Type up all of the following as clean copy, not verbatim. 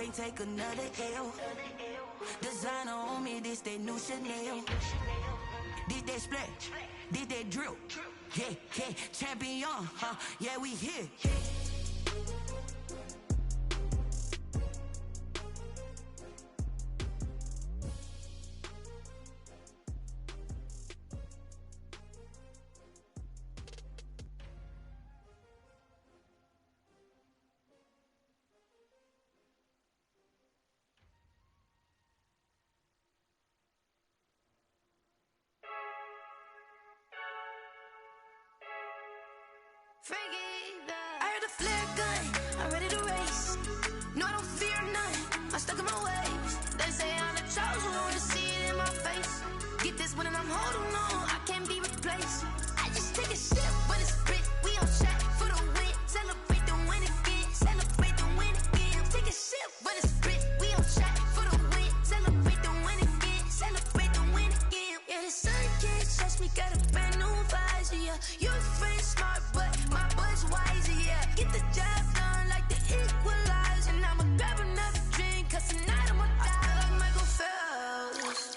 can't take another L. Designer on me, this that new Chanel. This that splash, this that drill. Yeah, yeah, champion, huh? Yeah, we here. I heard the flare gun, I'm ready to race. No, I don't fear none, I'm stuck in my ways. They say I'm the chosen one, to see it in my face. Get this one and I'm holding on, I can't be replaced. I just take a sip, but it's split, we on track for the win. Celebrate the win again, celebrate the win again. Take a sip, but it's split, we on track for the win. Celebrate the win again, celebrate the win again. Yeah, the sun can't touch me, got a brand new visor, yeah. Your friend smart, but my bud's wiser, yeah. Get the job done like the equalizer. And I'ma grab another drink, cause tonight I'ma die like Michael Phelps.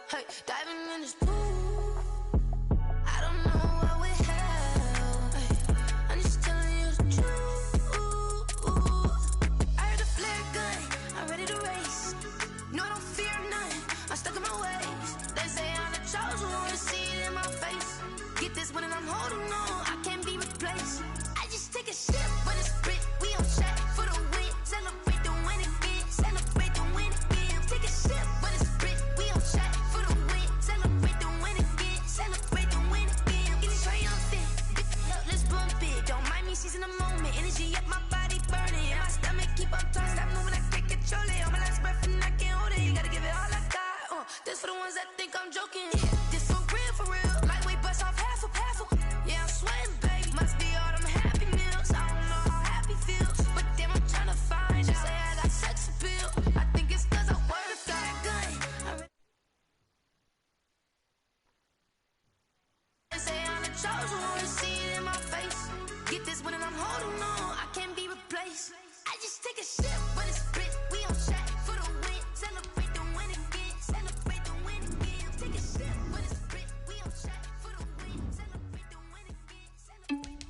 Hey, diving in this pool, I don't know what would help. Hey, I'm just telling you the truth. I heard the flare gun, I'm ready to race. No, I don't fear none, I'm stuck in my ways. They say I'm the chosen one, to see it in my face. Get this one and I'm holding on, I can't be replaced. I just take a sip, but it's split, we on track for the win. Celebrate the win again, celebrate the win again. Take a sip, but it's split, we on track for the win. Celebrate the win again, celebrate the win again. Get it triumphant, let's bump it. Don't mind me seizing the moment, energy up my body burning. And my stomach keep on turning, stop moving, I can't control it. On my last breath and I can't hold it, you gotta give it all I got. This for the ones that think I'm joking. This for real, lightweight bust off half a. Yeah, I'm sweating, baby, must be all them happy meals. I don't know how happy feels, but damn, I'm trying to find out. Say I got sex appeal, I think it's cause I work that gun. They say I'm the chosen one, to see it in my face. Get this one and I'm holding on, I can't be replaced. I just take a sip, but it's split, we on track for the win. Celebrate the win again, celebrate the win again. Take a sip, but it's split, we on track for the win. Celebrate the win again, celebrate.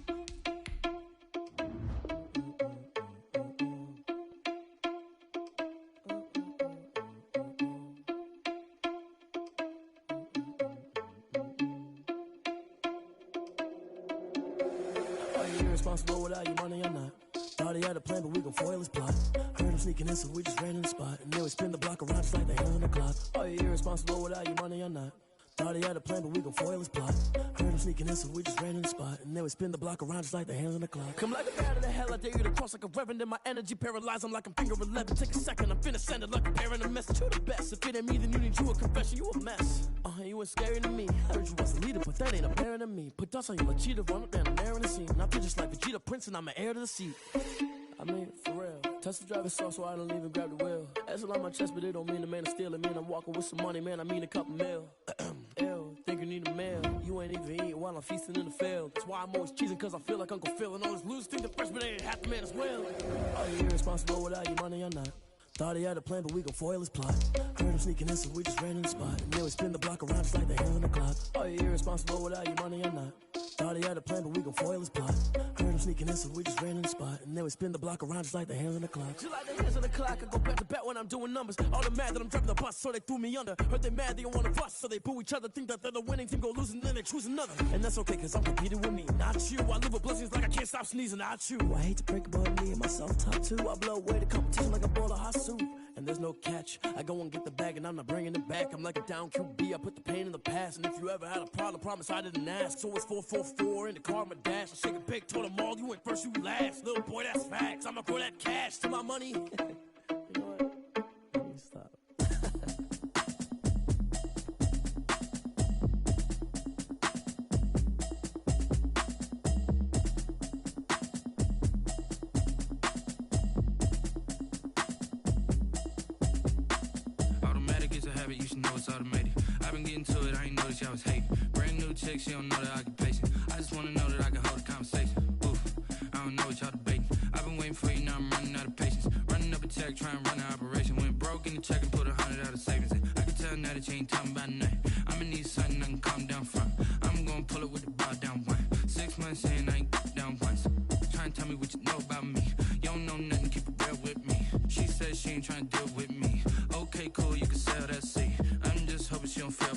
Are you irresponsible without your money or not? Thought he had a plan, but we gon' foil his plot. Heard him sneaking in, so we just ran in the spot. And then we spin the block around just like the hands on the clock. Are you irresponsible without your money or not? Thought he had a plan, but we gon' foil his plot. Heard him sneaking in, so we just ran in the spot. And then we spin the block around just like the hands on the clock. Come like a bat of the hell, I dare you to cross like a reverend. In my energy paralyzed, I'm like I'm finger 11. Take a second, I'm finna send it like a parent a message. You the best, if it ain't me, then you need you a confession. You a mess, you ain't scary to me. Heard you was a leader, but that ain't apparent to me. Put dust on you like cheetah, run up down the air in the scene. I feel just like Vegeta Prince, and I'm an heir to the seat. I mean, for real. Touch the driver's sauce, so I don't even grab the wheel. That's on my chest, but it don't mean the man is stealing. Man, I'm walking with some money, man, I mean a couple mil. Ew, think you need a meal. You ain't even eating while I'm feasting in the field. That's why I'm always cheesing, cause I feel like Uncle Phil. And all this losers think the freshman ain't half the man as well. Are you irresponsible without your money or not? Thought he had a plan, but we gon' foil his plot. Heard him sneaking in, so we just ran in the spot. And then we spin the block around just like the hands on the clock. Are you irresponsible without your money or not? Thought he had a plan, but we gon' foil his plot. Heard him sneaking in, so we just ran in the spot. And then we spin the block around just like the hands on the clock. Just like the hands on the clock, I go back to back when I'm doing numbers. All the mad that I'm driving the bus, so they threw me under. Heard they mad, they don't wanna bust, so they boo each other. Think that they're the winning team, go losing, then they choose another. And that's okay, cause I'm competing with me, not you. I live with blessings like I can't stop sneezing, not you. I hate to break it, but me and myself top two. I blow away the competition like a bowl of hot soup. And there's no catch, I go and get the bag and I'm not bringing it back. I'm like a down QB, I put the pain in the past. And if you ever had a problem, promise I didn't ask. So it's 444 in the car, my dash. I shake a big, told them all, you went first, you last. Little boy, that's facts, I'ma throw that cash to my money. You know what, let me stop. You should know it's automated. I've been getting to it, I ain't noticed y'all was hating. Brand new chick, she don't know that I can pace it. I just wanna know that I can hold a conversation. Oof, I don't know what y'all debating. I've been waiting for you, now I'm running out of patience. Running up a check, trying to run an operation. Went broke in the check and put 100 out of savings in. I can tell now that you ain't talking about nothing. I'ma need something I can calm down from. I'm gonna pull it with the bar down one. 6 months in, I ain't down once. Trying to tell me what you know about me. You don't know nothing, keep it real with me. She said she ain't trying to deal with me. Okay, cool, you can sell that seat. I'm just hoping she don't fail.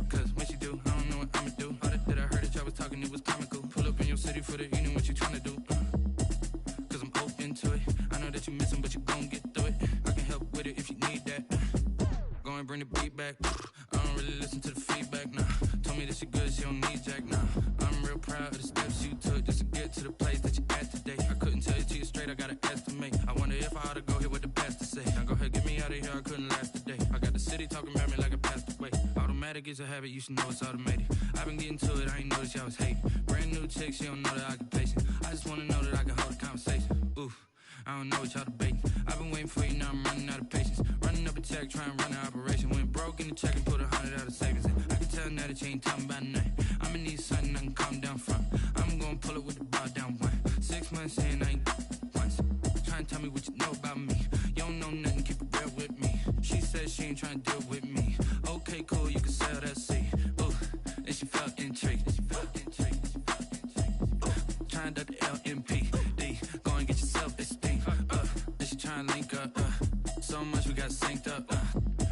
Cause when she do, I don't know what I'ma do. All that I heard that y'all was talking, it was comical. Pull up in your city for the evening, what you trying to do? Cause I'm open to it. I know that you missing, but you gon' get through it. I can help with it if you need that. Go and bring the beat back. I don't really listen to the feedback, nah. Told me that she good, she don't need jack, nah. I'm real proud of the steps you took just to get to the place that you at today. I couldn't tell you to you straight, I gotta estimate. I wonder if I ought to go here with the pastor say. Now go ahead, get me out of here, I couldn't last today. I got the city talking about me like I passed away. Automatic is a habit, you should know it's automated. I've been getting to it, I ain't noticed y'all was hating. Brand new chick, she don't know the occupation. I just wanna know that I can hold a conversation. Oof, I don't know what y'all debating. I've been waiting for you, now I'm running out of patience. Running up a check, trying to run an operation. Went broke in the check and put 100 out of savings in. I can tell now that you ain't talking about nothing. I'ma need something I can calm down from. I'm gonna pull it with the bar down one. 6 months in, I ain't once. Trying to tell me what you know about me. You don't know nothing, keep it real with me. She said she ain't trying to deal with me. Okay, cool, you can sell that seat. Ooh, and she felt intrigued. Trying to the LMPD. Go and get yourself esteem. And she trying to link up. So much we got synced up.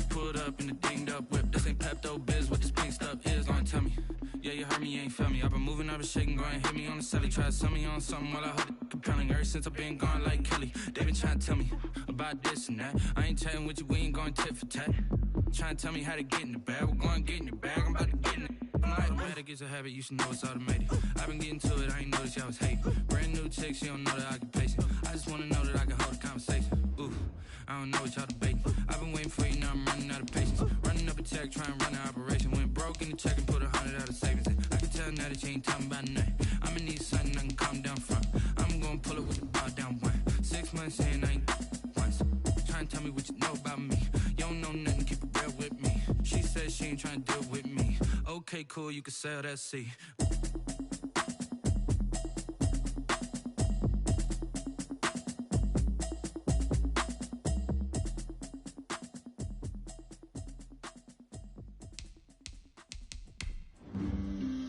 Pulled up in the dinged up whip. This ain't Pepto Biz, what this pink stuff is. Go and tell me. Yeah, you heard me, you ain't felt me. I've been moving, I've been shaking, go and hit me on the celly. Try to sell me on something while I hold it compelling. Ever since I've been gone like Kelly, they been trying to tell me about this and that. I ain't chatting with you, we ain't going tit for tat. Trying to tell me how to get in the bag. We're going to get in the bag, I'm about to get in it. Automatic is a habit, you should know it's automated. I've been getting to it, I ain't noticed y'all was hating. Brand new chick, she don't know the occupation. I just wanna know that I can hold a conversation. Ooh, I don't know what y'all debating. I've been waiting for you, now I'm running out of patience. Running up a check, trying to run an operation. Went broke in the check and put 100 out of savings in. I can tell now that you ain't talking about nothing. I'ma need something I can calm down from. I'm gonna pull it with the bar down one. 6 months in, I ain't once. Trying to tell me what you know about me. You don't know nothing, keep it real with me. She said she ain't trying to deal with me. Okay, cool, you can sell that seat.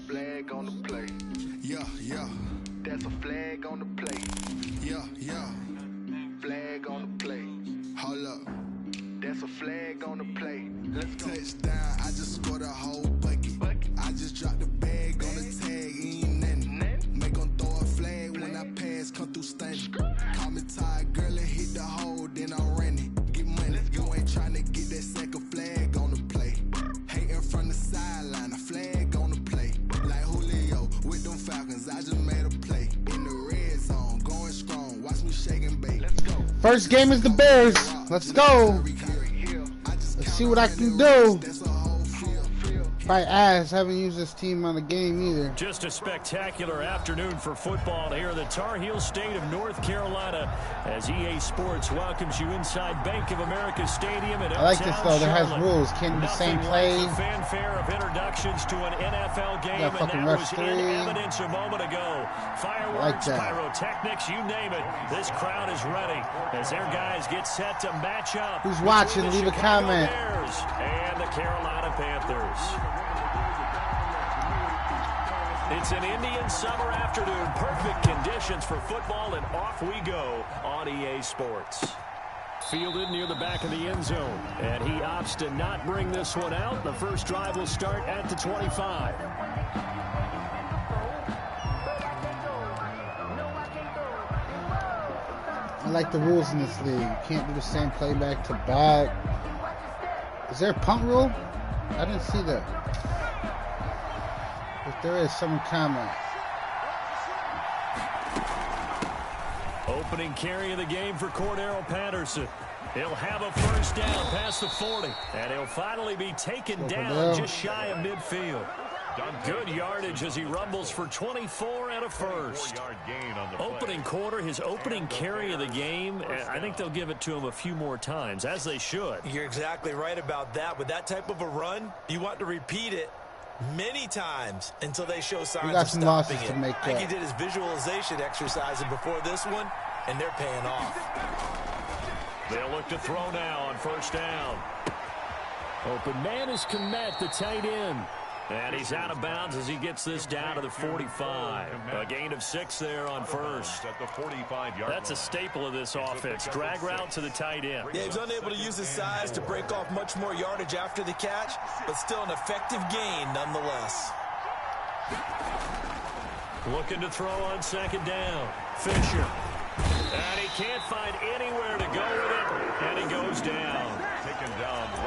Flag on the play. Yeah, yeah. That's a flag on the play. Yeah, yeah. Flag on the play. Hold up. That's a flag on the play. Let's go. Touchdown, I just scored a whole bucket. I just dropped the bag on the tag, ain't nothing. Make 'em throw a flag when I pass, come through stunning. Call me tired, girl, and hit the hole, then I'm running. Get money, you ain't trying to get that second flag on the play. Hating from the sideline, a flag on the play. Like Julio with them Falcons, I just made a play. In the red zone, going strong, watch me shake and bake. Let's go. First game is the Bears. Let's go. Let's see what I can do. By ass, haven't used this team on the game either. Just a spectacular afternoon for football here in the Tar Heel state of North Carolina as EA Sports welcomes you inside Bank of America Stadium in I like this though. There has rules. Can't do the same play. Like the fanfare of introductions to an NFL game, and that was in evidence a moment ago. Fireworks, pyrotechnics, you name it. This crowd is ready as their guys get set to match up. Who's watching? Leave a comment. Bears and the Carolina Panthers. It's an Indian summer afternoon. Perfect conditions for football, and off we go on EA Sports. Fielded near the back of the end zone, and he opts to not bring this one out. The first drive will start at the 25. I like the rules in this league. You can't do the same play back to back. Is there a punt rule? I didn't see that. If there is, someone comment. Opening carry of the game for Cordero Patterson. He'll have a first down past the 40, and he'll finally be taken down just shy of midfield. Good yardage as he rumbles for 24 and a first. Opening quarter, his opening carry of the game, and I think they'll give it to him a few more times, as they should. You're exactly right about that. With that type of a run, you want to repeat it many times until they show signs of stopping it. To make I think he did his visualization exercise, and before this one, and they're paying off. They'll look to throw now on first down. Open man is Kmet, the tight end. And he's out of bounds as he gets this down to the 45. A gain of 6 there on first. At the 45-yard That's a staple of this offense. Drag route to the tight end. Yeah, he's unable to use his size to break off much more yardage after the catch, but still an effective gain nonetheless. Looking to throw on second down. Fisher. And he can't find anywhere to go with it, and he goes down.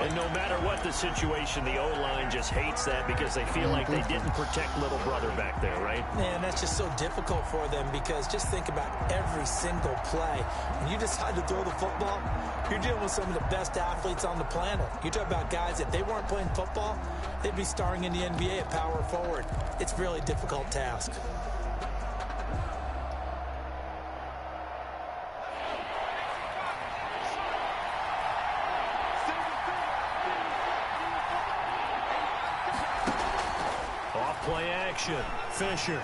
And no matter what the situation, the O-line just hates that because they feel like they didn't protect little brother back there, right? Man, that's just so difficult for them because just think about every single play. When you decide to throw the football, you're dealing with some of the best athletes on the planet. You talk about guys, if they weren't playing football, they'd be starring in the NBA at power forward. It's a really difficult task. Play action. Fisher.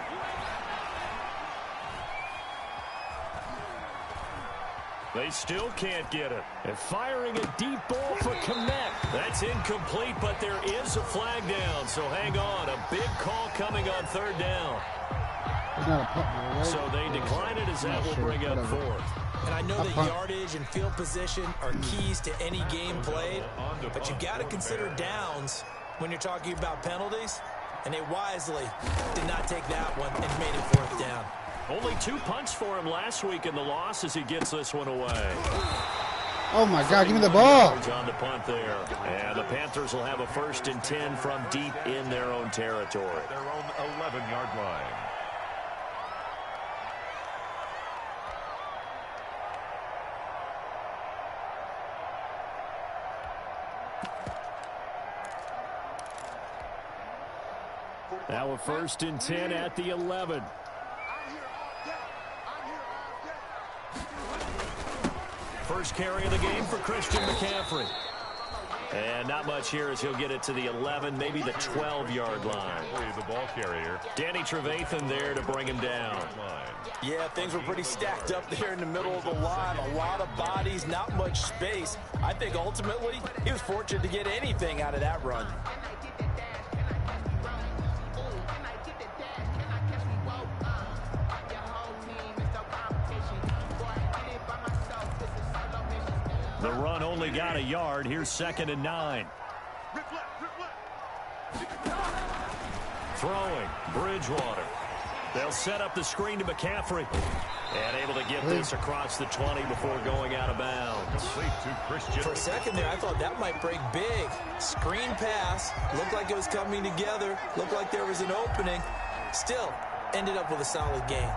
They still can't get it. And firing a deep ball for Kmet. That's incomplete, but there is a flag down. So hang on. A big call coming on third down. It's not a punt, right? So they decline it as that will bring up fourth. And I know that yardage and field position are keys to any game played, but you got to consider downs when you're talking about penalties. And they wisely did not take that one and made it fourth down. Only 2 punts for him last week in the loss as he gets this one away. Oh, my God, give me the ball. On the punt there. And the Panthers will have a 1st and 10 from deep in their own territory. Their own 11-yard line. Now a 1st and 10 at the 11. First carry of the game for Christian McCaffrey. And not much here as he'll get it to the 11, maybe the 12-yard line. The ball carrier. Danny Trevathan there to bring him down. Yeah, things were pretty stacked up there in the middle of the line. A lot of bodies, not much space. I think ultimately he was fortunate to get anything out of that run. The run only got a yard. Here's 2nd and 9. Throwing. Bridgewater. They'll set up the screen to McCaffrey. And able to get this across the 20 before going out of bounds. For a second there, I thought that might break big. Screen pass. Looked like it was coming together. Looked like there was an opening. Still, ended up with a solid gain.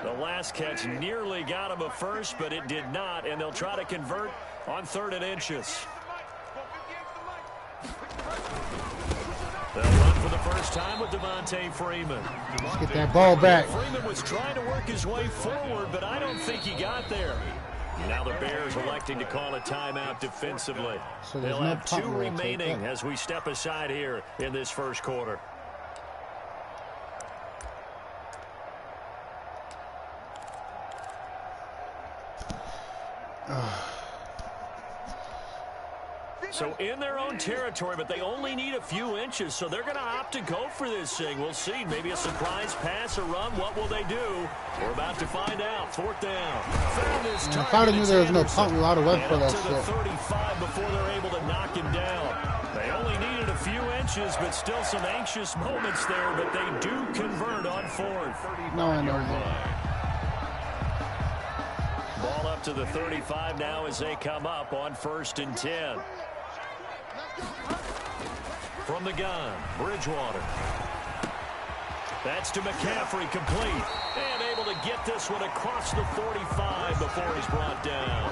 The last catch nearly got him a first, but it did not, and they'll try to convert on 3rd and inches. They'll run for the first time with Devontae Freeman. Let's get that ball back. Freeman was trying to work his way forward, but I don't think he got there. Now the Bears electing to call a timeout defensively. So they'll no have 2 remaining right? as we step aside here in this first quarter. So in their own territory, but they only need a few inches, so they're going to opt to go for this thing. We'll see. Maybe a surprise pass or run. What will they do? We're about to find out. 4th down. If I knew there was no punt, we would have went for that shit. To the 35 before they're able to knock him down. They only needed a few inches, but still some anxious moments there, but they do convert on 4th. No, I know that. Ball up to the 35 now as they come up on 1st and 10. From the gun, Bridgewater. That's to McCaffrey, complete. And able to get this one across the 45 before he's brought down.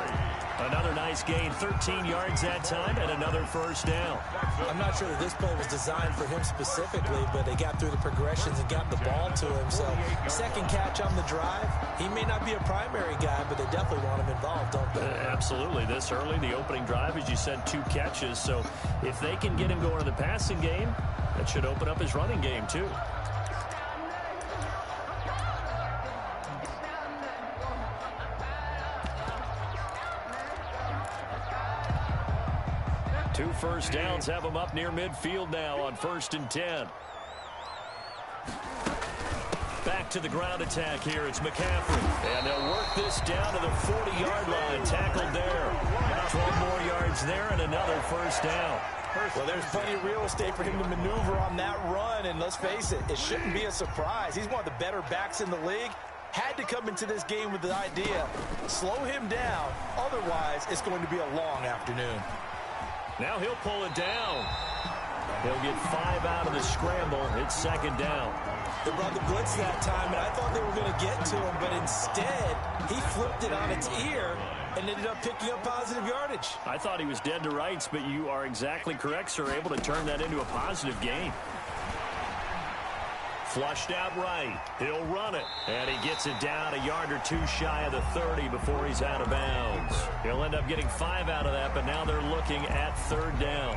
Another nice gain, 13 yards that time, and another first down. I'm not sure that this play was designed for him specifically, but they got through the progressions and got the ball to him. So second catch on the drive. He may not be a primary guy, but they definitely want him involved, don't they? Absolutely. This early, the opening drive, as you said, 2 catches. So if they can get him going in the passing game, that should open up his running game too. Two first downs have him up near midfield now on 1st and 10. Back to the ground attack here. It's McCaffrey. And they'll work this down to the 40-yard line. Tackled there. 12 more yards there and another first down. Well, there's plenty of real estate for him to maneuver on that run. And let's face it, it shouldn't be a surprise. He's one of the better backs in the league. Had to come into this game with the idea, slow him down. Otherwise, it's going to be a long afternoon. Now he'll pull it down. He'll get 5 out of the scramble. It's second down. They brought the blitz that time, and I thought they were going to get to him, but instead, he flipped it on its ear and ended up picking up positive yardage. I thought he was dead to rights, but you are exactly correct, sir. Able to turn that into a positive gain. Flushed out right. He'll run it. And he gets it down a yard or 2 shy of the 30 before he's out of bounds. He'll end up getting 5 out of that, but now they're looking at 3rd down.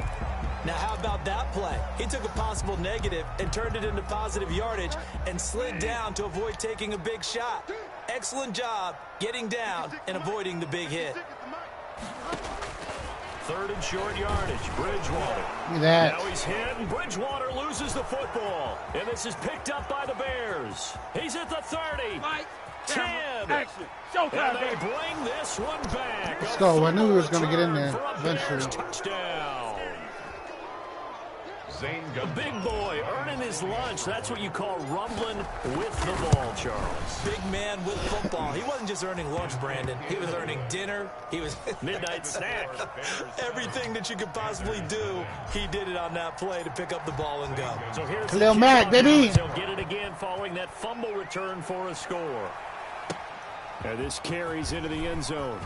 Now, how about that play? He took a possible negative and turned it into positive yardage and slid down to avoid taking a big shot. Excellent job getting down and avoiding the big hit. 3rd and short yardage. Bridgewater. Look at that. Now he's hit, and Bridgewater loses the football. And this is picked up by the Bears. He's at the 30. 10. Action. And they bring this one back. Let's go. I knew he was going to get in there eventually. Touchdown. The big boy earning his lunch. That's what you call rumbling with the ball, Charles. Big man with football. He wasn't just earning lunch, Brandon. He was earning dinner. He was midnight snack. Everything that you could possibly do, he did it on that play to pick up the ball and go. So here's Khalil Mack, baby. He'll get it again following that fumble return for a score. And this carries into the end zone.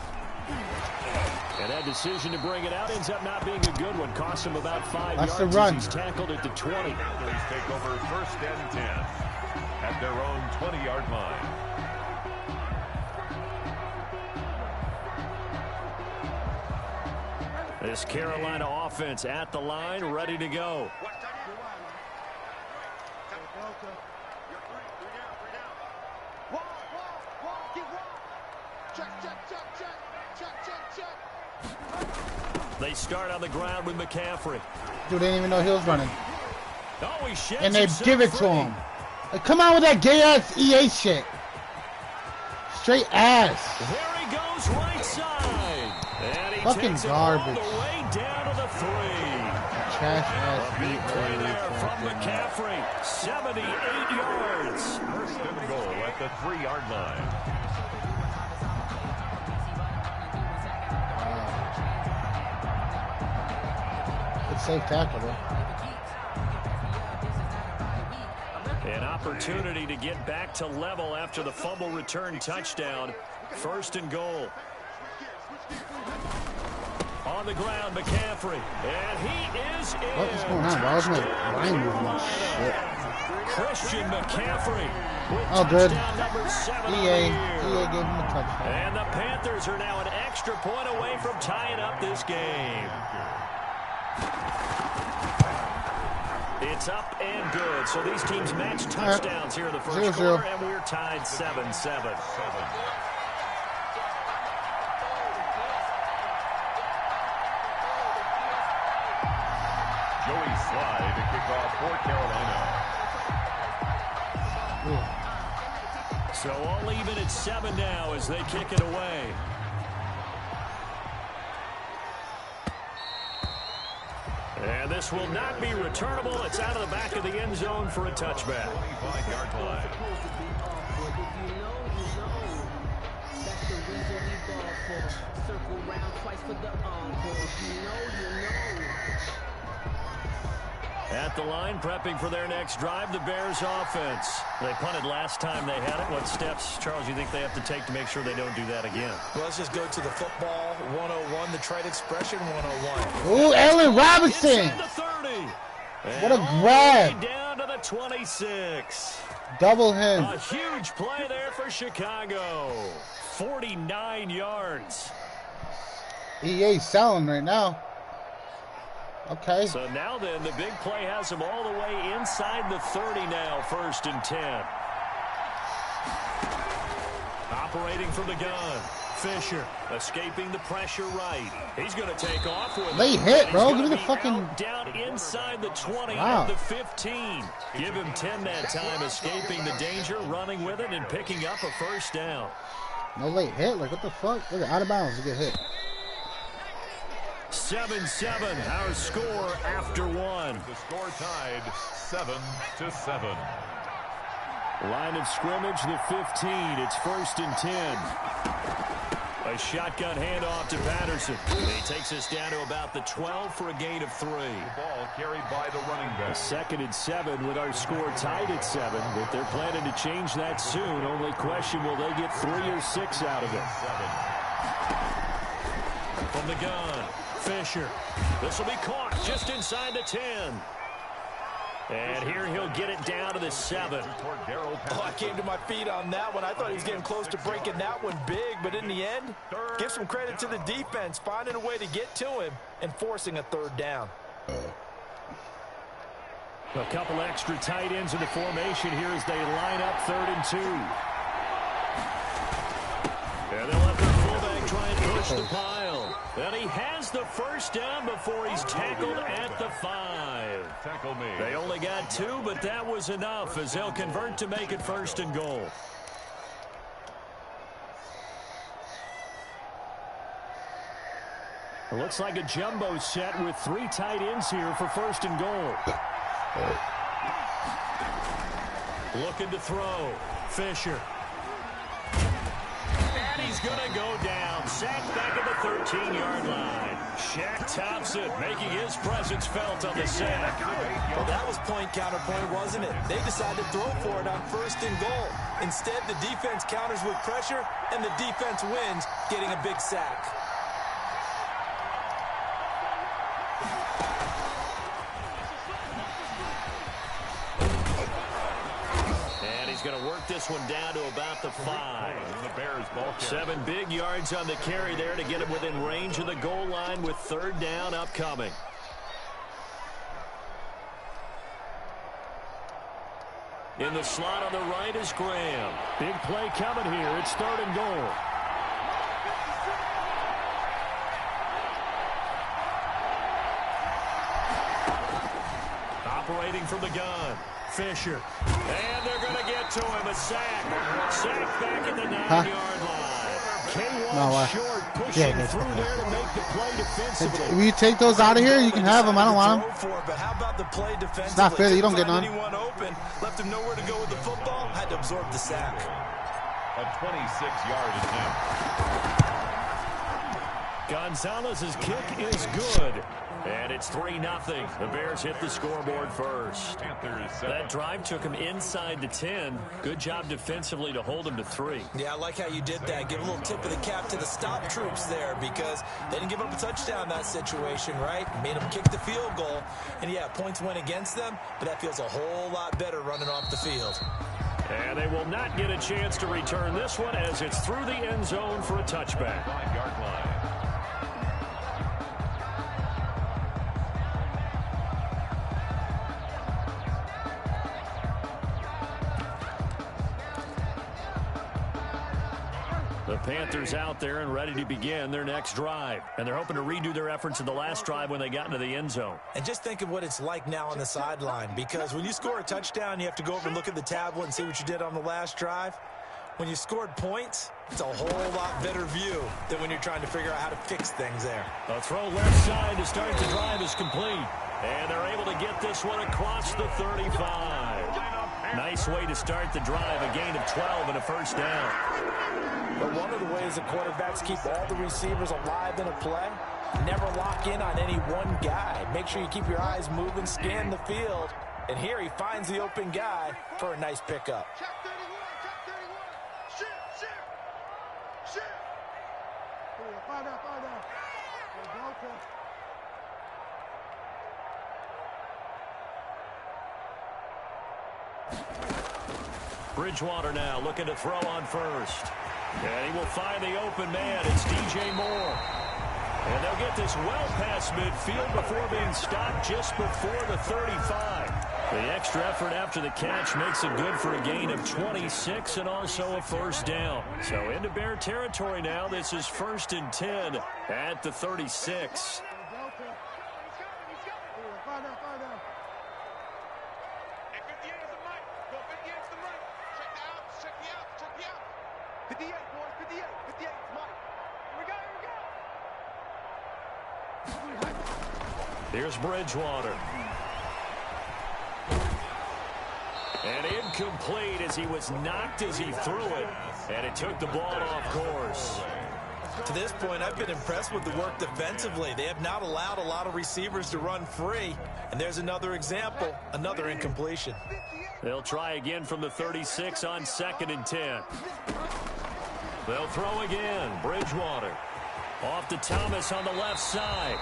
And that decision to bring it out ends up not being a good one. Cost him about 5 That's yards the run. as he's tackled at the 20. Panthers take over 1st and 10 at their own 20-yard line. This Carolina offense at the line, ready to go. They start on the ground with McCaffrey. Dude, they didn't even know he was running. Oh, he sheds And they himself give it free. to him. Like, come on with that gay-ass EA shit. Straight ass. There he goes, right side. And he Fucking takes garbage. it all the way down to the 3. Trash-ass A big play there from beat. McCaffrey. 78 yards. 1st and goal at the 3-yard line. Good safe tackle, though. An opportunity to get back to level after the fumble return touchdown. 1st and goal. On the ground, McCaffrey. And he is in. What's going on? Why was my line moving? Shit. Christian McCaffrey with Oh, good. touchdown number 7 EA of the year. gave him a touchdown. And the Panthers are now an extra point away from tying up this game. It's up and good. So these teams match touchdowns here in the first 0-0. quarter, and we're tied 7-7. Joey Sly to kick off for Carolina. So all even at 7 now as they kick it away. And this will not be returnable. It's out of the back of the end zone for a touchback. 25-yard line. At the line, prepping for their next drive, the Bears offense. They punted last time they had it. What steps, Charles, you think they have to take to make sure they don't do that again? Well, let's just go to the football 101, the trade expression 101. Ooh, Allen Robinson. Inside the 30. What a grab. Down to the 26. Double him. A huge play there for Chicago. 49 yards. EA selling right now. Okay. So now then, the big play has him all the way inside the 30 now, 1st and 10. Operating from the gun. Fisher escaping the pressure right. He's going to take off with Late hit, bro. Give me the fucking... Down inside the 20 wow. of the 15. Give him 10 that time, escaping the danger, running with it, and picking up a 1st down. No late hit? Like, what the fuck? Look at out of bounds to get hit. 7-7, our score after 1. The score tied 7-7. Line of scrimmage, the 15. It's 1st and 10. A shotgun handoff to Patterson. He takes us down to about the 12 for a gain of 3. The ball carried by the running back. 2nd and 7 with our score tied at 7. But they're planning to change that soon. Only question, will they get 3 or 6 out of it? 7. From the gun, Fisher. This will be caught just inside the 10. And here he'll get it down to the 7. Oh, I came to my feet on that one. I thought he was getting close to breaking that one big, but in the end, give some credit to the defense, finding a way to get to him and forcing a 3rd down. A couple extra tight ends in the formation here as they line up 3rd and 2. And they'll let their fullback try and push the pile. And he has the 1st down before he's tackled at the 5. Tackle me. They only got 2, but that was enough as they'll convert to make it 1st and goal. It looks like a jumbo set with 3 tight ends here for 1st and goal. Looking to throw. Fisher. And he's going to go down. Sacked back at the 13-yard line. Shaq Thompson making his presence felt on the sack. Well, that was point counterpoint, wasn't it? They decided to throw for it on 1st and goal. Instead, the defense counters with pressure, and the defense wins, getting a big sack. Going to work this one down to about the 5. The Bears ball carry. 7 big yards on the carry there to get him within range of the goal line with 3rd down upcoming. In the slot on the right is Graham. Big play coming here. It's 3rd and goal. Operating from the gun. Fisher. And they're going to get to him. A sack. Sack back at the 9-yard line. K1 short pushing through there to make the play defensively. If you take those out of here, you can have them. I don't want them. But how about the play defensively? It's not fair that you don't get none. Anyone open, left him nowhere to go with the football, had to absorb the sack. A 26-yard attempt. Gonzalez's kick is good. And it's 3-0. The Bears hit the scoreboard first. That drive took him inside the 10. Good job defensively to hold him to 3. Yeah, I like how you did that. Give a little tip of the cap to the stop troops there because they didn't give up a touchdown in that situation, right? Made them kick the field goal. And, yeah, points went against them, but that feels a whole lot better running off the field. And they will not get a chance to return this one as it's through the end zone for a touchback. 9-yard line. The Panthers out there and ready to begin their next drive. And they're hoping to redo their efforts in the last drive when they got into the end zone. And just think of what it's like now on the sideline, because when you score a touchdown, you have to go over and look at the tablet and see what you did on the last drive. When you scored points, it's a whole lot better view than when you're trying to figure out how to fix things there. A throw left side to start the drive is complete. And they're able to get this one across the 35. Nice way to start the drive, a gain of 12 and a 1st down. But one of the ways the quarterbacks keep all the receivers alive in a play Never lock in on any one guy. Make sure you keep your eyes moving, scan the field. And here he finds the open guy for a nice pickup. Check 31, check 31. Shoot. Find out. Bridgewater now looking to throw on first. And he will find the open man. It's DJ Moore. And they'll get this well past midfield before being stopped just before the 35. The extra effort after the catch makes it good for a gain of 26 and also a first down. So into Bear territory now. This is 1st and 10 at the 36. Here's Bridgewater. And incomplete as he was knocked as he threw it. And it took the ball off course. To this point, I've been impressed with the work defensively. They have not allowed a lot of receivers to run free. And there's another example, another incompletion. They'll try again from the 36 on 2nd and 10. They'll throw again. Bridgewater. Off to Thomas on the left side.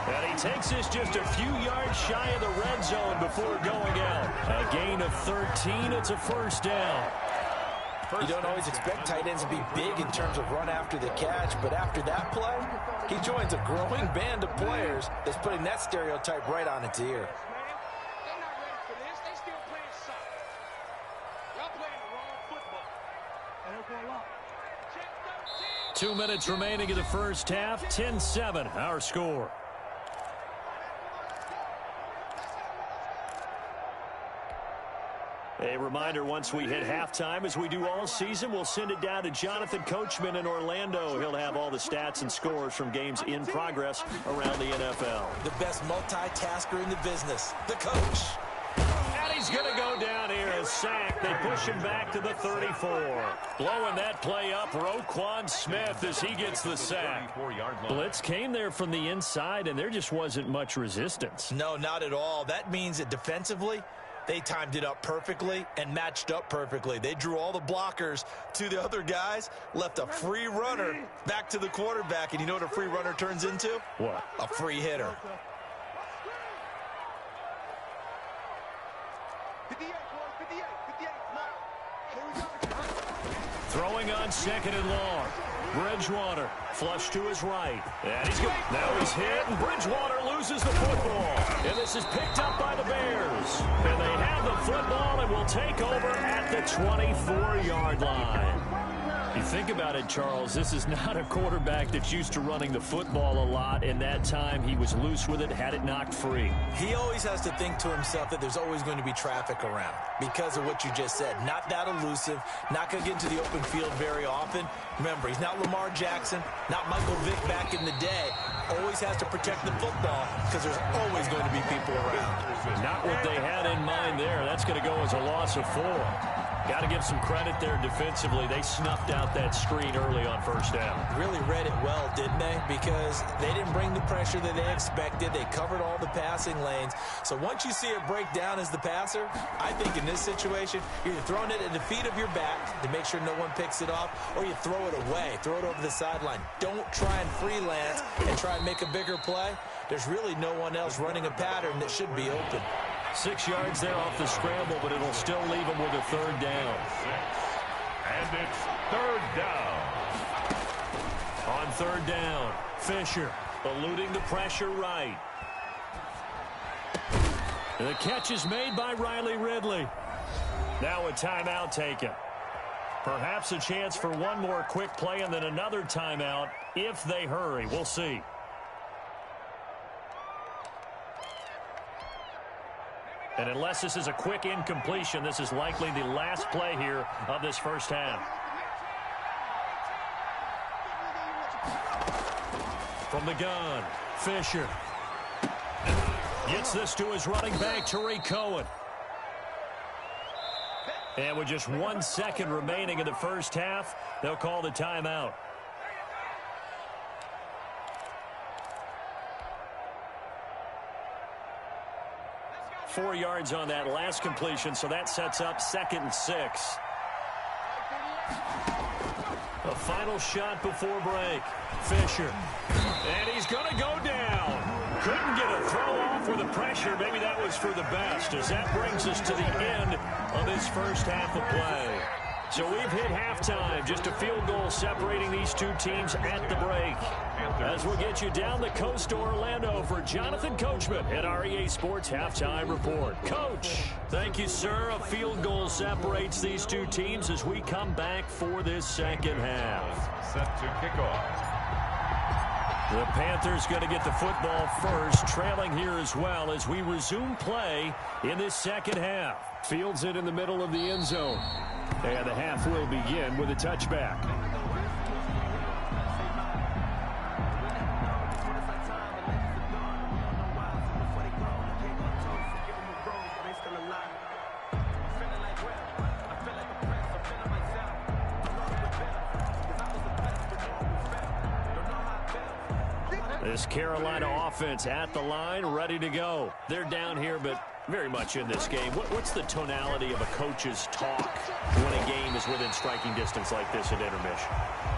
And he takes this just a few yards shy of the red zone before going out. A gain of 13. It's a first down. You don't always expect tight ends to be big in terms of run after the catch, but after that play, he joins a growing band of players that's putting that stereotype right on its ear. 2 minutes remaining in the first half. 10-7, our score. A reminder, once we hit halftime, as we do all season, we'll send it down to Jonathan Coachman in Orlando. He'll have all the stats and scores from games in progress around the NFL. The best multitasker in the business, the coach. And he's going to go down here as sacked. They push him back to the 34. Blowing that play up, Roquan Smith as he gets the sack. Blitz came there from the inside, and there just wasn't much resistance. No, not at all. That means that defensively, they timed it up perfectly and matched up perfectly. They drew all the blockers to the other guys, left a free runner back to the quarterback. And you know what a free runner turns into? What? A free hitter. Throwing on 2nd and long. Bridgewater flush to his right. And he's good. Now he's hit, and Bridgewater loses the football. And this is picked up by the Bears. And they have the football and will take over at the 24-yard line. You think about it, Charles, this is not a quarterback that's used to running the football a lot. In that time, he was loose with it, had it knocked free. He always has to think to himself that there's always going to be traffic around because of what you just said. Not that elusive, not going to get into the open field very often. Remember, he's not Lamar Jackson, not Michael Vick back in the day. Always has to protect the football because there's always going to be people around. Not what they had in mind there. That's going to go as a loss of 4. Got to give some credit there defensively. They snuffed out that screen early on first down. Really read it well, didn't they? Because they didn't bring the pressure that they expected. They covered all the passing lanes. So once you see it break down as the passer, I think in this situation, you're either throwing it at the feet of your back to make sure no one picks it off, or you throw it away, throw it over the sideline. Don't try and freelance and try and make a bigger play. There's really no one else running a pattern that should be open. 6 yards there off the scramble, but it'll still leave them with a 3rd down. And it's 3rd down. On 3rd down, Fisher eluding the pressure right. And the catch is made by Riley Ridley. Now a timeout taken. Perhaps a chance for one more quick play and then another timeout if they hurry. We'll see. And unless this is a quick incompletion, this is likely the last play here of this first half. From the gun, Fisher gets this to his running back, Tariq Cohen. And with just 1 second remaining in the first half, they'll call the timeout. 4 yards on that last completion, so that sets up 2nd and 6. A final shot before break. Fisher. And he's going to go down. Couldn't get a throw off with the pressure. Maybe that was for the best, as that brings us to the end of this first half of play. So we've hit halftime. Just a field goal separating these two teams at the break. As we'll get you down the coast to Orlando for Jonathan Coachman at our EA Sports Halftime Report. Coach, thank you, sir. A field goal separates these two teams as we come back for this second half. Set to kick off. The Panthers going to get the football first, trailing here as well as we resume play in this second half. Fields it in the middle of the end zone. And the half will begin with a touchback. This Carolina offense at the line, ready to go. They're down here, but very much in this game. What's the tonality of a coach's talk when a game is within striking distance like this at intermission?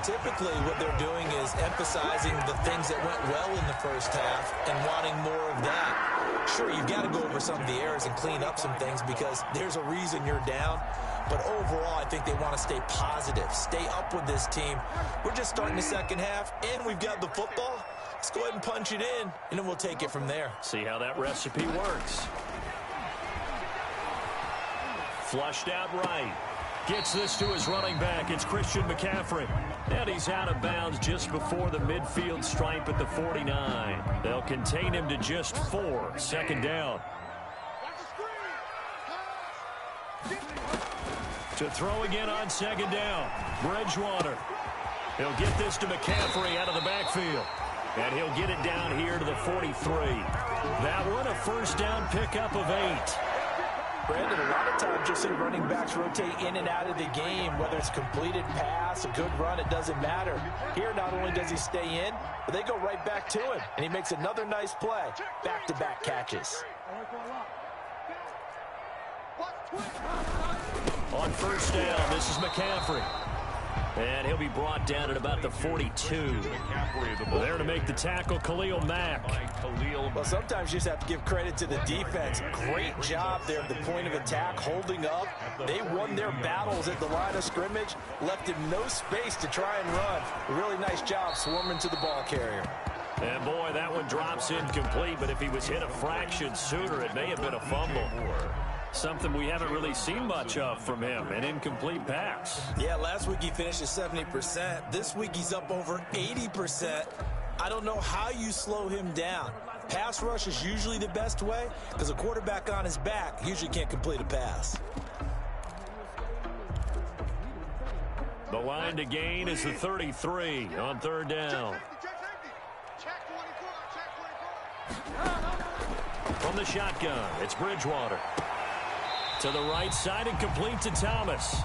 Typically, what they're doing is emphasizing the things that went well in the first half and wanting more of that. Sure, you've got to go over some of the errors and clean up some things because there's a reason you're down. But overall, I think they want to stay positive, stay up with this team. We're just starting the second half, and we've got the football. Let's go ahead and punch it in, and then we'll take it from there. See how that recipe works. Flushed out right. Gets this to his running back. It's Christian McCaffrey. And he's out of bounds just before the midfield stripe at the 49. They'll contain him to just 4. Second down. To throw again on second down. Bridgewater. He'll get this to McCaffrey out of the backfield. And he'll get it down here to the 43. That one a first down pickup of 8. Brandon, a lot of times you'll see running backs rotate in and out of the game, whether it's completed pass, a good run, it doesn't matter. Here, not only does he stay in, but they go right back to him, and he makes another nice play. Back-to-back catches. On first down, this is McCaffrey. And he'll be brought down at about the 42. There to make the tackle, Khalil Mack. Well, sometimes you just have to give credit to the defense. Great job there at the point of attack, holding up. They won their battles at the line of scrimmage, left him no space to try and run. A really nice job swarming to the ball carrier. And boy, that one drops incomplete, but if he was hit a fraction sooner, it may have been a fumble. Something we haven't really seen much of from him, an incomplete pass. Yeah, last week he finished at 70%. This week he's up over 80%. I don't know how you slow him down. Pass rush is usually the best way because a quarterback on his back usually can't complete a pass. The line to gain is the 33 on third down. From the shotgun, it's Bridgewater. To the right side and complete to Thomas.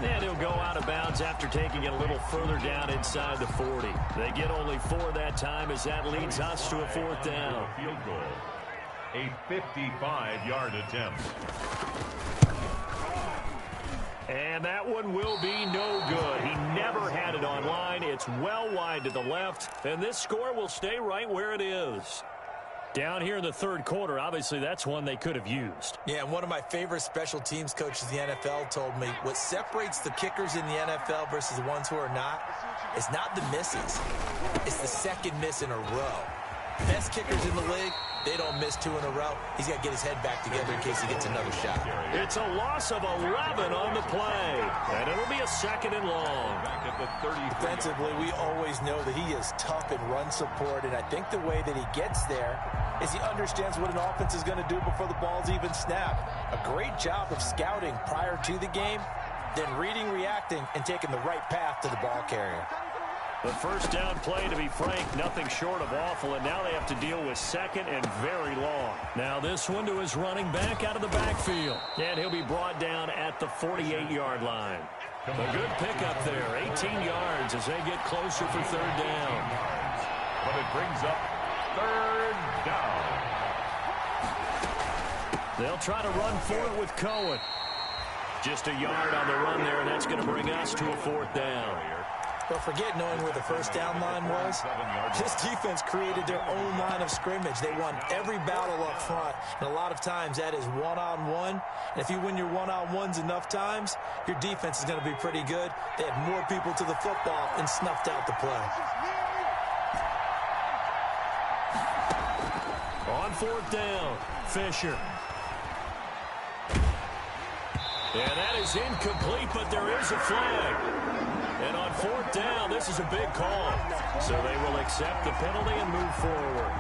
And he'll go out of bounds after taking it a little further down inside the 40. They get only 4 that time as that leads us to a fourth down. Field goal. A 55-yard attempt. And that one will be no good. He never had it on line. It's well wide to the left. And this score will stay right where it is. Down here in the third quarter, obviously that's one they could have used. Yeah, and one of my favorite special teams coaches in the NFL told me what separates the kickers in the NFL versus the ones who are not is not the misses. It's the second miss in a row. Best kickers in the league, they don't miss 2 in a row. He's got to get his head back together in case he gets another shot. It's a loss of 11 on the play, and it'll be a second and long. Back at the 30. Defensively, we always know that he is tough in run support, and I think the way that he gets there is he understands what an offense is going to do before the ball's even snapped. A great job of scouting prior to the game, then reading, reacting, and taking the right path to the ball carrier. The first down play, to be frank, nothing short of awful, and now they have to deal with second and very long. Now this one to his running back out of the backfield, and he'll be brought down at the 48-yard line. A good pickup there, 18 yards as they get closer for third down. But it brings up third down. They'll try to run for it with Cohen. Just a yard on the run there, and that's going to bring us to a 4th down. But forget knowing where the first down line was. This defense created their own line of scrimmage. They won every battle up front, and a lot of times that is one-on-one. And if you win your one-on-ones enough times, your defense is going to be pretty good. They had more people to the football and snuffed out the play. On 4th down, Fisher. And that is incomplete, but there is a flag. And on 4th down, this is a big call. So they will accept the penalty and move forward.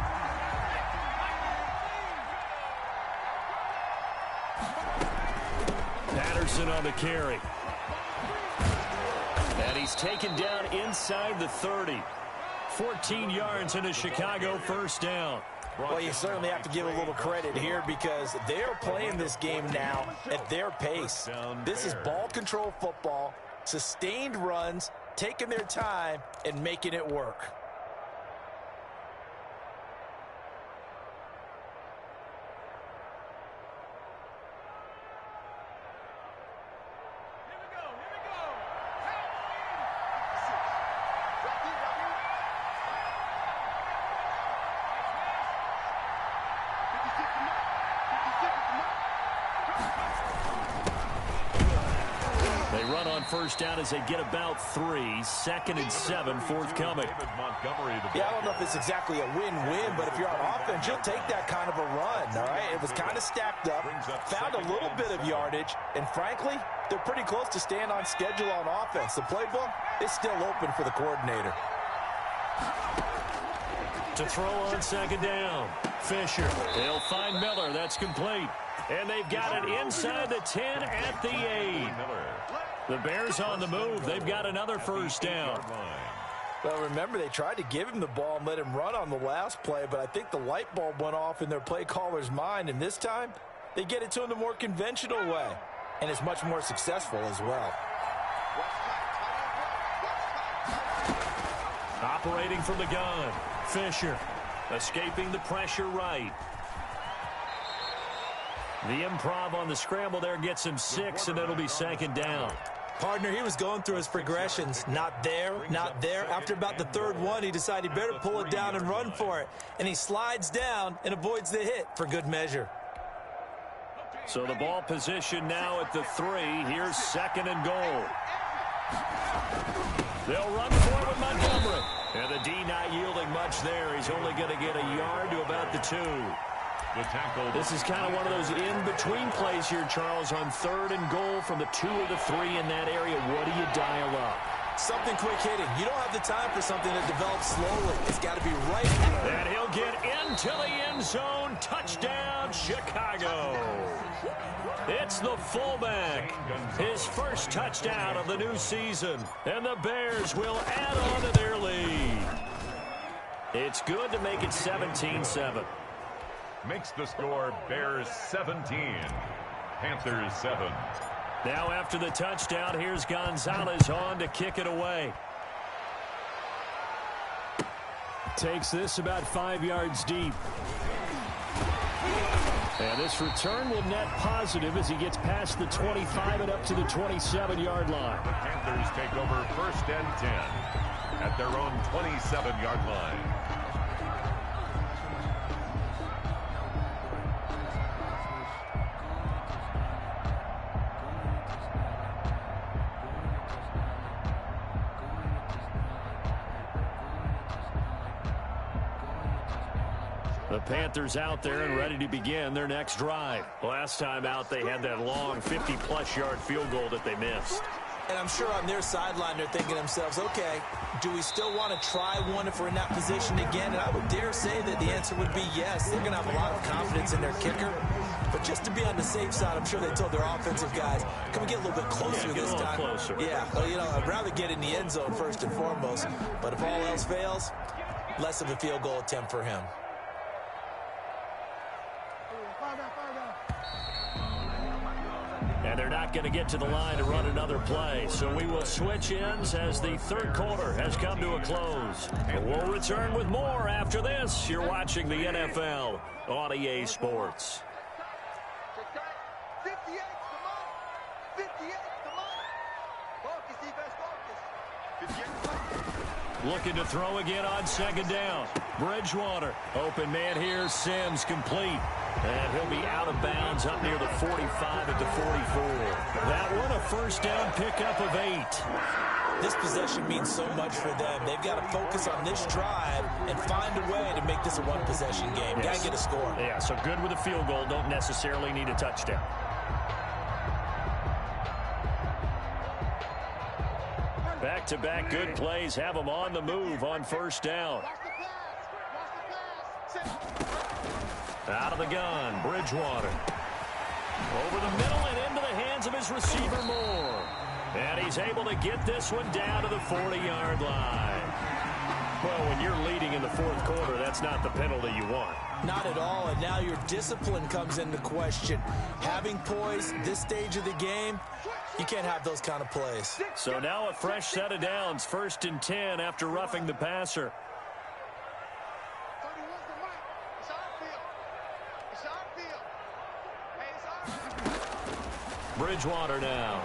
Patterson on the carry. And he's taken down inside the 30. 14 yards in a Chicago 1st down. Well, you certainly have to give a little credit here because they're playing this game now at their pace. This is ball control football, sustained runs, taking their time, and making it work. First down as they get about 3. 2nd and 7 forthcoming. Yeah, I don't know if it's exactly a win-win, but if you're on offense, you'll take that kind of a run, all right? It was kind of stacked up, found a little bit of yardage, and frankly, they're pretty close to staying on schedule on offense. The playbook is still open for the coordinator. To throw on 2nd down, Fisher. They'll find Miller. That's complete. And they've got it inside the 10 at the 8. The Bears on the move. They've got another 1st down. Well, remember, they tried to give him the ball and let him run on the last play, but I think the light bulb went off in their play caller's mind, and this time they get it to him the more conventional way, and it's much more successful as well. Operating from the gun, Fisher. Escaping the pressure right. The improv on the scramble there gets him 6, and it'll be 2nd down. Partner, he was going through his progressions. Not there, not there. After about the 3rd one, he decided he better pull it down and run for it. And he slides down and avoids the hit for good measure. So the ball position now at the 3. Here's 2nd and goal. They'll run for it with Montgomery. And the D not yielding much there. He's only going to get a yard to about the 2. This is kind of one of those in-between plays here, Charles, on 3rd and goal from the 2 or the 3 in that area. What do you dial up? Something quick hitting. You don't have the time for something that develops slowly. It's got to be right. And he'll get into the end zone. Touchdown, Chicago. It's the fullback. His first touchdown of the new season. And the Bears will add on to their lead. It's good to make it 17-7. Makes the score Bears 17, Panthers 7. Now after the touchdown, here's Gonzalez on to kick it away. Takes this about 5 yards deep. And this return will net positive as he gets past the 25 and up to the 27-yard line. The Panthers take over 1st and 10 at their own 27-yard line. The Panthers out there and ready to begin their next drive. Last time out, they had that long 50-plus yard field goal that they missed. And I'm sure on their sideline they're thinking to themselves, okay, do we still want to try one if we're in that position again? And I would dare say that the answer would be yes. They're going to have a lot of confidence in their kicker. But just to be on the safe side, I'm sure they told their offensive guys, can we get a little bit closer this time? Closer. Yeah, well, you know, I'd rather get in the end zone first and foremost. But if all else fails, less of a field goal attempt for him. And they're not going to get to the line to run another play. So we will switch ends as the 3rd quarter has come to a close. We'll return with more after this. You're watching the NFL on EA Sports. Looking to throw again on second down. Bridgewater. Open man here. Sims complete. And he'll be out of bounds up near the 45 at the 44. That one a first down pickup of 8. This possession means so much for them. They've got to focus on this drive and find a way to make this a one-possession game. Yes. Got to get a score. Yeah, so good with a field goal. Don't necessarily need a touchdown. Back-to-back good plays have them on the move on first down. Out of the gun, Bridgewater. Over the middle and into the hands of his receiver, Moore. And he's able to get this one down to the 40-yard line. Well, when you're leading in the fourth quarter, that's not the penalty you want. Not at all, and now your discipline comes into question. Having poise this stage of the game, you can't have those kind of plays. So now a fresh set of downs, 1st and 10 after roughing the passer. Bridgewater now.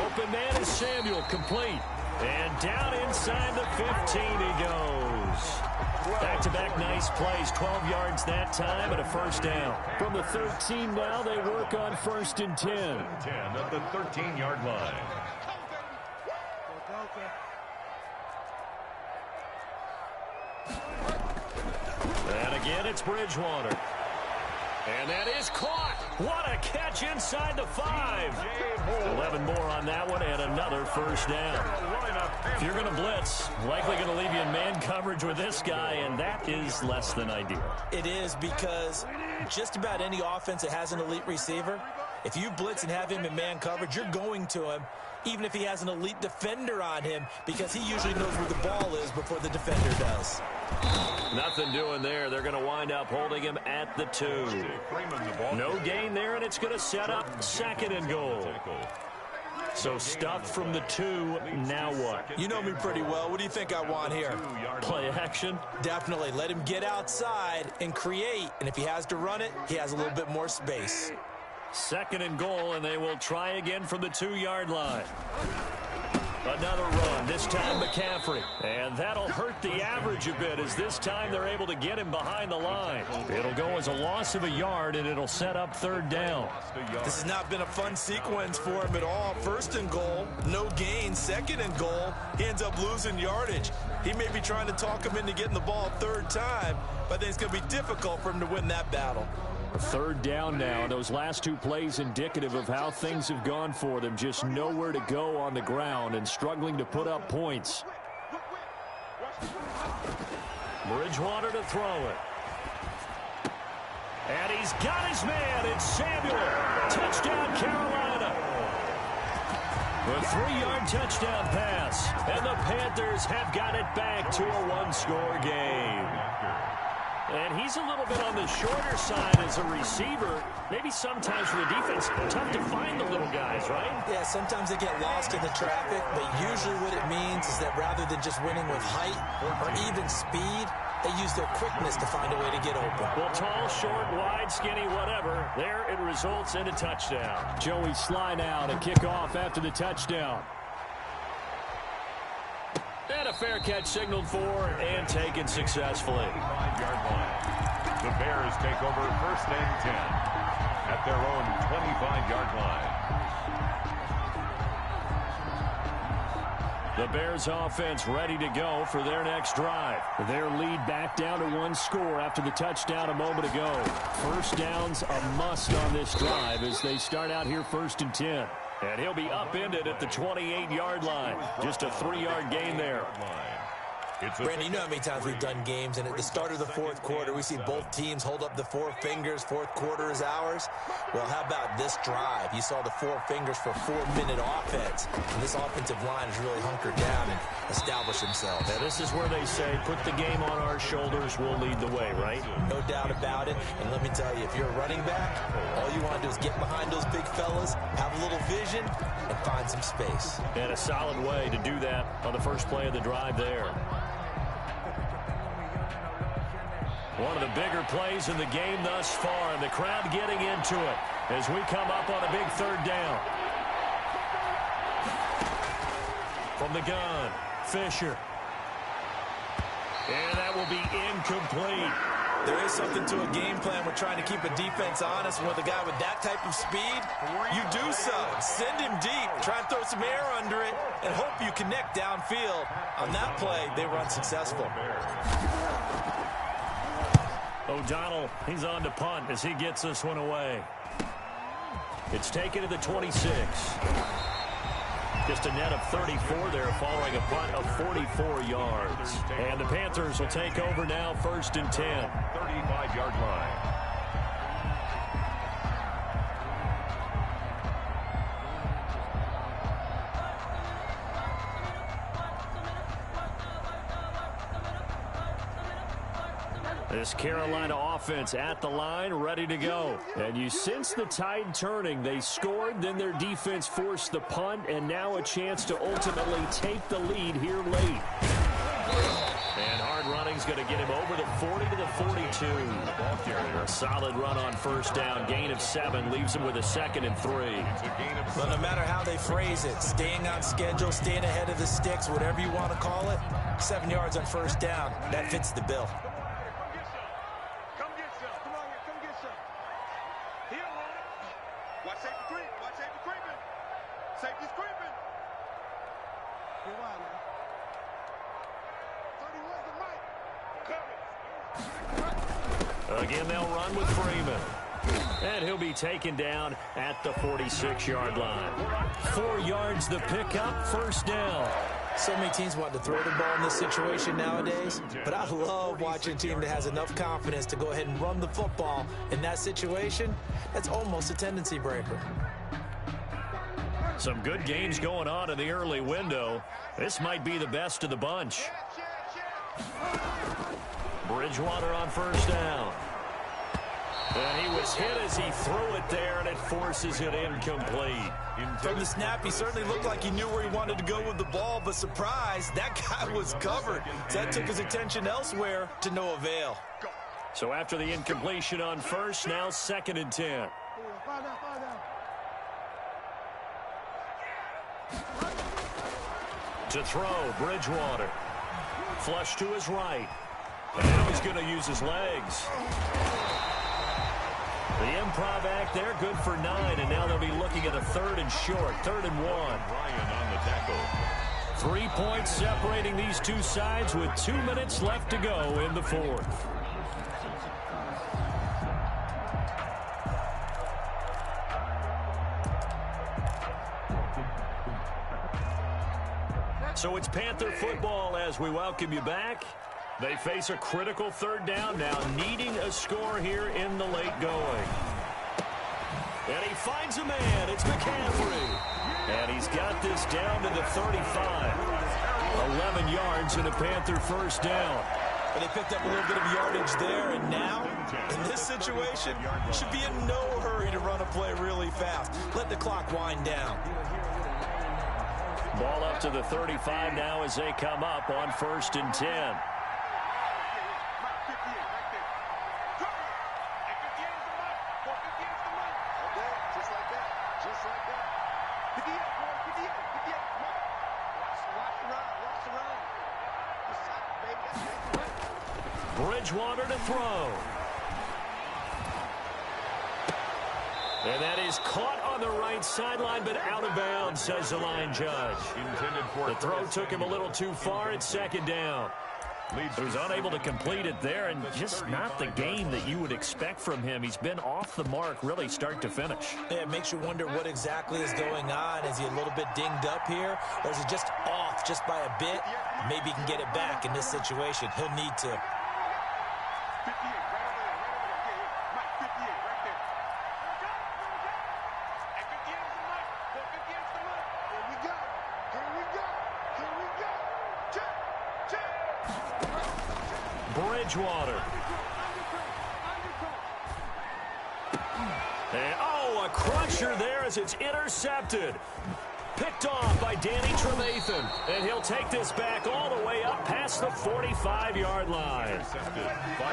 Open man is Samuel, complete. And down inside the 15 he goes. Back-to-back nice plays, 12 yards that time and a first down. From the 13 now, they work on 1st and 10. 10 at the 13-yard line. And again, it's Bridgewater. And that is caught. What a catch inside the 5. 11 more on that one and another first down. If you're going to blitz, likely going to leave you in man coverage with this guy, and that is less than ideal. It is, because just about any offense that has an elite receiver, if you blitz and have him in man coverage, you're going to him, even if he has an elite defender on him, because he usually knows where the ball is before the defender does. Nothing doing there. They're going to wind up holding him at the 2. No gain there, and it's going to set up 2nd and goal. So stuffed from the 2, now what? You know me pretty well. What do you think I want here? Play action? Definitely. Let him get outside and create, and if he has to run it, he has a little bit more space. 2nd and goal, and they will try again from the 2-yard line. Another run, this time McCaffrey. And that'll hurt the average a bit, as this time they're able to get him behind the line. It'll go as a loss of a yard, and it'll set up 3rd down. This has not been a fun sequence for him at all. 1st and goal, no gain. 2nd and goal, he ends up losing yardage. He may be trying to talk him into getting the ball 3rd time, but I think it's going to be difficult for him to win that battle. 3rd down now. Those last 2 plays indicative of how things have gone for them. Just nowhere to go on the ground and struggling to put up points. Bridgewater to throw it. And he's got his man. It's Samuel. Touchdown, Carolina. A 3-yard touchdown pass. And the Panthers have got it back to a 1-score game. And he's a little bit on the shorter side as a receiver. Maybe sometimes for the defense, tough to find the little guys, right? Yeah, sometimes they get lost in the traffic, but usually what it means is that rather than just winning with height or even speed, they use their quickness to find a way to get open. Well, tall, short, wide, skinny, whatever. There it results in a touchdown. Joey Sly now to kick off after the touchdown. And a fair catch signaled for and taken successfully. 5-yard line. The Bears take over 1st and 10 at their own 25-yard line. The Bears offense ready to go for their next drive. Their lead back down to 1 score after the touchdown a moment ago. 1st downs a must on this drive as they start out here 1st and 10. And he'll be upended at the 28-yard line. Just a 3-yard gain there. Brandon, you know how many times we've done games, and at the start of the 4th quarter, we see both teams hold up the 4 fingers. 4th quarter is ours. Well, how about this drive? You saw the 4 fingers for 4-minute offense. And this offensive line has really hunkered down and established themselves. Now, this is where they say, put the game on our shoulders, we'll lead the way, right? No doubt about it. And let me tell you, if you're a running back, all you want to do is get behind those big fellas, have a little vision, and find some space. And a solid way to do that on the first play of the drive there. One of the bigger plays in the game thus far, and the crowd getting into it as we come up on a big third down. From the gun, Fisher. And that will be incomplete. There is something to a game plan with trying to keep a defense honest. With a guy with that type of speed, you do so. Send him deep. Try and throw some air under it and hope you connect downfield. On that play, they were unsuccessful. O'Donnell, he's on to punt as he gets this one away. It's taken to the 26. Just a net of 34 there following a punt of 44 yards. And the Panthers will take over now, 1st and 10. 35-yard line. This Carolina offense at the line, ready to go. And you sense the tide turning. They scored, then their defense forced the punt, and now a chance to ultimately take the lead here late. And hard running's going to get him over the 40 to the 42. A solid run on 1st down. Gain of 7 leaves him with a 2nd and 3. But no matter how they phrase it, staying on schedule, staying ahead of the sticks, whatever you want to call it, 7 yards on 1st down, that fits the bill. Again, they'll run with Freeman. And he'll be taken down at the 46-yard line. 4 yards the pickup, 1st down. So many teams want to throw the ball in this situation nowadays, but I love watching a team that has enough confidence to go ahead and run the football in that situation. That's almost a tendency breaker. Some good games going on in the early window. This might be the best of the bunch. Bridgewater on 1st down. And he was hit as he threw it there, and it forces it incomplete. From the snap, he certainly looked like he knew where he wanted to go with the ball, but surprise, that guy was covered. So that took his attention elsewhere to no avail. So after the incompletion on 1st, now 2nd and 10. To throw, Bridgewater. Flush to his right. And now he's going to use his legs. The improv act there, good for 9, and now they'll be looking at a 3rd and short, 3rd and 1. Ryan on the tackle. 3 points separating these two sides with 2 minutes left to go in the 4th. So it's Panther football as we welcome you back. They face a critical 3rd down now, needing a score here in the late going. And he finds a man. It's McCaffrey. And he's got this down to the 35. 11 yards and a Panther 1st down. But they picked up a little bit of yardage there, and now, in this situation, should be in no hurry to run a play really fast. Let the clock wind down. Ball up to the 35 now as they come up on 1st and 10. Bridgewater to throw. And that is caught on the right sideline, but out of bounds, says the line judge. The throw took him a little too far. It's 2nd down. He was unable to complete it there, and just not the game that you would expect from him. He's been off the mark, really, start to finish. Yeah, it makes you wonder what exactly is going on. Is he a little bit dinged up here, or is he just off just by a bit? Maybe he can get it back in this situation. He'll need to. Bridgewater. And, oh, a crusher there as it's intercepted. picked off by Danny Trevathan. And he'll take this back all the way up past the 45-yard line.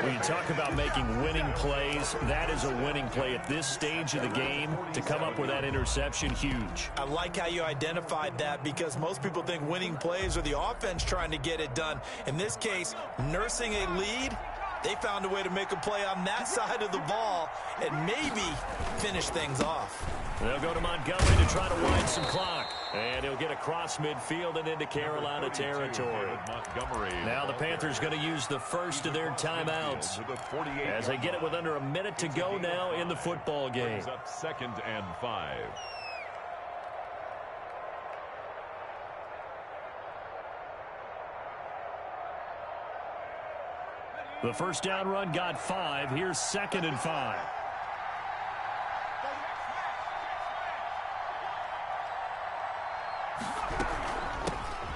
When you talk about making winning plays, that is a winning play at this stage of the game. To come up with that interception, huge. I like how you identified that, because most people think winning plays are the offense trying to get it done. In this case, nursing a lead, they found a way to make a play on that side of the ball and maybe finish things off. They'll go to Montgomery to try to wind some clock. And he'll get across midfield and into Carolina territory. Now the Panthers going to use the first of their timeouts as they get it with under a minute to go now in the football game. Up 2nd and 5. The first down run got 5. Here's 2nd and 5.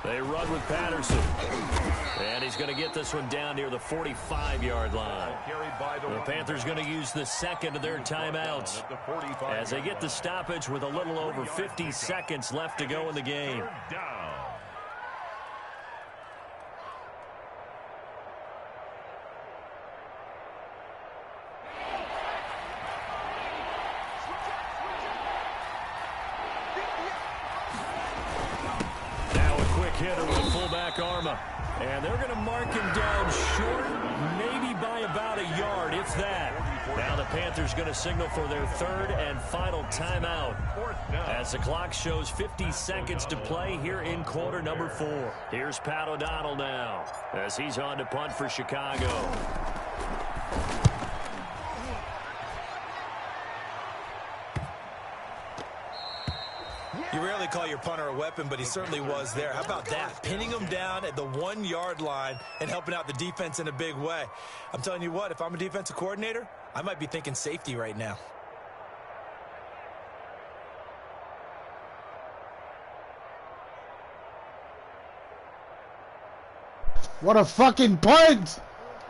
They run with Patterson. And he's going to get this one down near the 45-yard line. The Panthers going to use the second of their timeouts as they get the stoppage with a little over 50 seconds left to go in the game. Hitter with fullback Arma. And they're going to mark him down short, maybe by about a yard, if that. Now the Panthers going to signal for their third and final timeout as the clock shows 50 seconds to play here in quarter number 4. Here's Pat O'Donnell now as he's on to punt for Chicago. You rarely call your punter a weapon, but he certainly was there. How about that? Pinning him down at the 1-yard line and helping out the defense in a big way. I'm telling you what, if I'm a defensive coordinator, I might be thinking safety right now. What a fucking punt!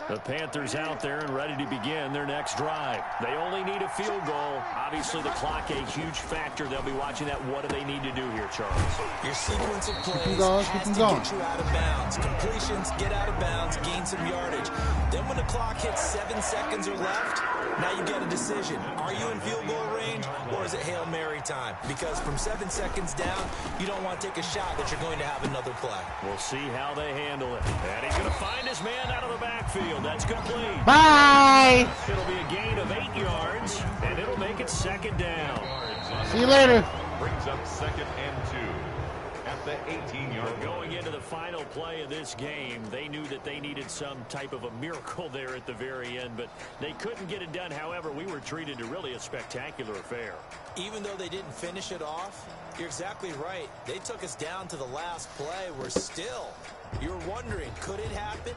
The Panthers out there and ready to begin their next drive. They only need a field goal. Obviously, the clock a huge factor. They'll be watching that. What do they need to do here, Charles? Your sequence of plays has to get you out of bounds. Completions, get out of bounds, gain some yardage. Then when the clock hits 7 seconds or left, now you get a decision. Are you in field goal range, or is it Hail Mary time? Because from 7 seconds down, you don't want to take a shot that you're going to have another play. We'll see how they handle it. And he's going to find his man out of the backfield. That's complete. Bye! It'll be a gain of 8 yards, and it'll make it 2nd down. See you later. Brings up 2nd and 2 at the 18-yard line. Going into the final play of this game, they knew that they needed some type of a miracle there at the very end, but they couldn't get it done. However, we were treated to really a spectacular affair. Even though they didn't finish it off, you're exactly right. They took us down to the last play. We're still, you're wondering, could it happen?